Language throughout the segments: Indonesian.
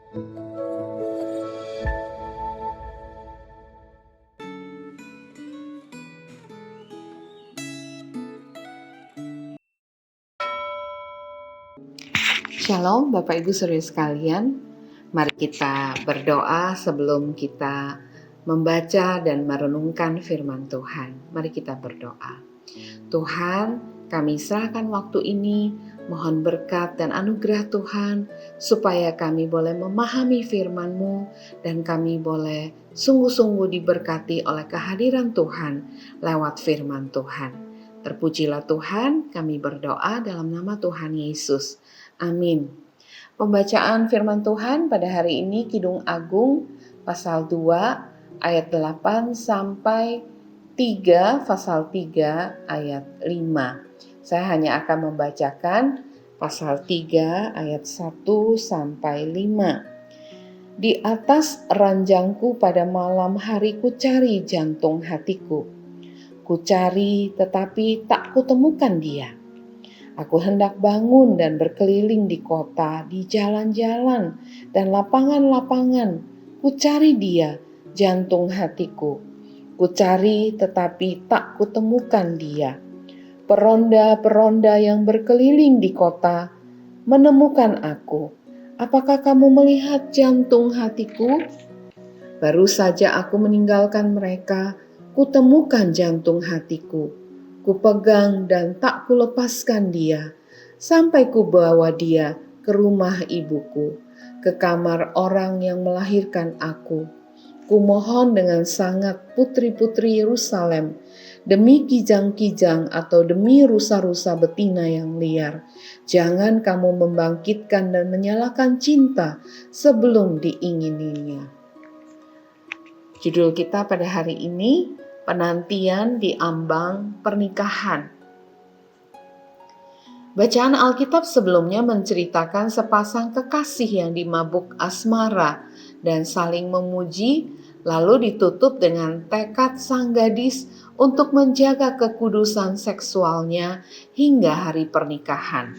Shalom Bapak Ibu Saudara sekalian, mari kita berdoa sebelum kita membaca dan merenungkan firman Tuhan. Mari kita berdoa. Tuhan, kami serahkan waktu ini, mohon berkat dan anugerah Tuhan, supaya kami boleh memahami firman-Mu dan kami boleh sungguh-sungguh diberkati oleh kehadiran Tuhan lewat firman Tuhan. Terpujilah Tuhan, kami berdoa dalam nama Tuhan Yesus. Amin. Pembacaan firman Tuhan pada hari ini Kidung Agung pasal 2 ayat 8 sampai 3, pasal 3 ayat 5. Saya hanya akan membacakan pasal 3 ayat 1 sampai 5. Di atas ranjangku pada malam hari kucari jantung hatiku. Kucari tetapi tak kutemukan dia. Aku hendak bangun dan berkeliling di kota, di jalan-jalan dan lapangan-lapangan. Kucari dia, jantung hatiku. Kucari tetapi tak kutemukan dia. Peronda-peronda yang berkeliling di kota menemukan aku. Apakah kamu melihat jantung hatiku? Baru saja aku meninggalkan mereka, kutemukan jantung hatiku. Kupegang dan tak kulepaskan dia, sampai kubawa dia ke rumah ibuku, ke kamar orang yang melahirkan aku. Kumohon dengan sangat putri-putri Yerusalem, demi kijang-kijang atau demi rusa-rusa betina yang liar, jangan kamu membangkitkan dan menyalakan cinta sebelum diingininya. Judul kita pada hari ini, penantian di ambang pernikahan. Bacaan Alkitab sebelumnya menceritakan sepasang kekasih yang dimabuk asmara dan saling memuji, lalu ditutup dengan tekad sang gadis untuk menjaga kekudusan seksualnya hingga hari pernikahan.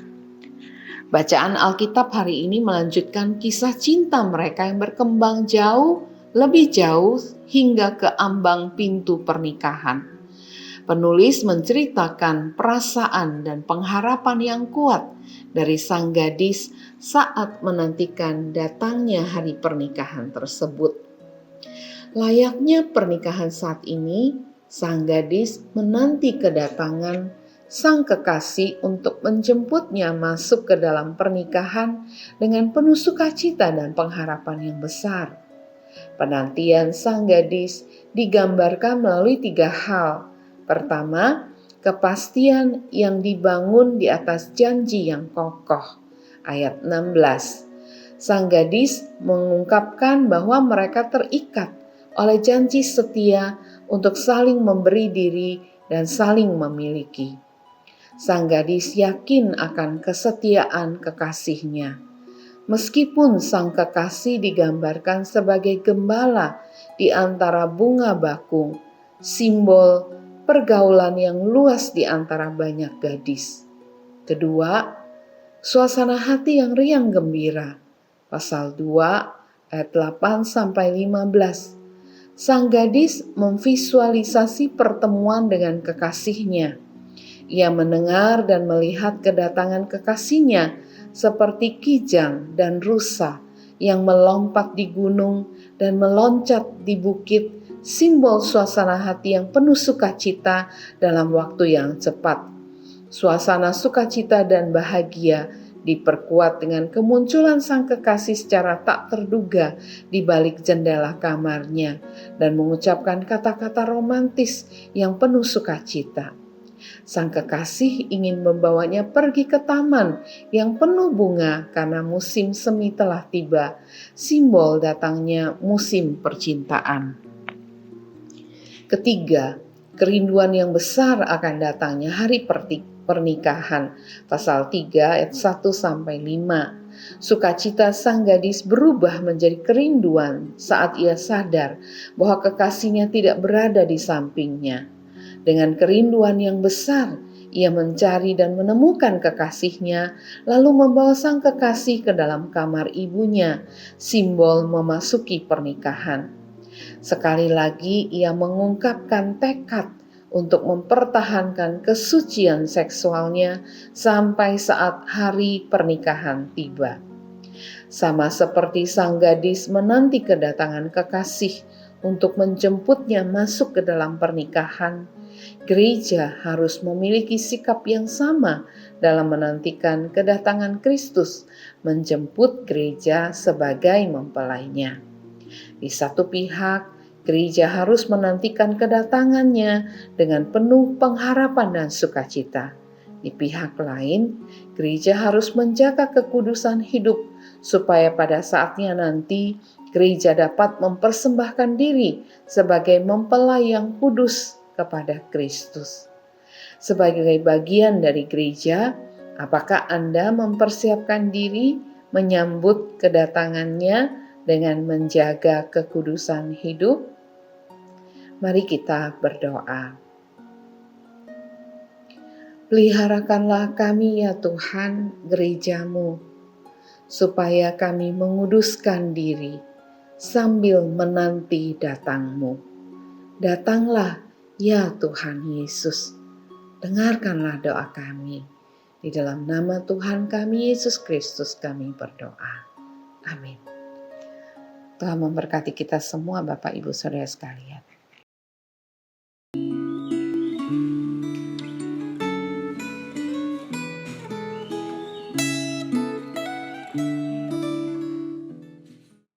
Bacaan Alkitab hari ini melanjutkan kisah cinta mereka yang berkembang lebih jauh hingga ke ambang pintu pernikahan. Penulis menceritakan perasaan dan pengharapan yang kuat dari sang gadis saat menantikan datangnya hari pernikahan tersebut. Layaknya pernikahan saat ini, sang gadis menanti kedatangan sang kekasih untuk menjemputnya masuk ke dalam pernikahan dengan penuh sukacita dan pengharapan yang besar. Penantian sang gadis digambarkan melalui 3 hal. Pertama, kepastian yang dibangun di atas janji yang kokoh. Ayat 16. Sang gadis mengungkapkan bahwa mereka terikat oleh janji setia untuk saling memberi diri dan saling memiliki. Sang gadis yakin akan kesetiaan kekasihnya. Meskipun sang kekasih digambarkan sebagai gembala di antara bunga bakung, simbol pergaulan yang luas di antara banyak gadis. Kedua, suasana hati yang riang gembira. Pasal 2 ayat 8 sampai 15. Sang gadis memvisualisasi pertemuan dengan kekasihnya. Ia mendengar dan melihat kedatangan kekasihnya seperti kijang dan rusa yang melompat di gunung dan meloncat di bukit, simbol suasana hati yang penuh sukacita dalam waktu yang cepat. Suasana sukacita dan bahagia diperkuat dengan kemunculan sang kekasih secara tak terduga di balik jendela kamarnya dan mengucapkan kata-kata romantis yang penuh sukacita. Sang kekasih ingin membawanya pergi ke taman yang penuh bunga karena musim semi telah tiba, simbol datangnya musim percintaan. Ketiga, kerinduan yang besar akan datangnya hari pernikahan. Pasal 3 ayat 1 sampai 5. Sukacita sang gadis berubah menjadi kerinduan saat ia sadar bahwa kekasihnya tidak berada di sampingnya. Dengan kerinduan yang besar, Ia mencari dan menemukan kekasihnya, lalu membawa sang kekasih ke dalam kamar ibunya, simbol memasuki pernikahan. Sekali lagi ia mengungkapkan tekad untuk mempertahankan kesucian seksualnya sampai saat hari pernikahan tiba. Sama seperti sang gadis menanti kedatangan kekasih untuk menjemputnya masuk ke dalam pernikahan, gereja harus memiliki sikap yang sama dalam menantikan kedatangan Kristus menjemput gereja sebagai mempelainya. Di satu pihak, gereja harus menantikan kedatangannya dengan penuh pengharapan dan sukacita. Di pihak lain, gereja harus menjaga kekudusan hidup supaya pada saatnya nanti gereja dapat mempersembahkan diri sebagai mempelai yang kudus kepada Kristus. Sebagai bagian dari gereja, apakah Anda mempersiapkan diri menyambut kedatangannya dengan menjaga kekudusan hidup? Mari kita berdoa. Peliharakanlah kami ya Tuhan gereja-Mu, supaya kami menguduskan diri sambil menanti datang-Mu. Datanglah ya Tuhan Yesus, dengarkanlah doa kami. Di dalam nama Tuhan kami Yesus Kristus kami berdoa. Amin. Tuhan memberkati kita semua Bapak Ibu Saudara sekalian.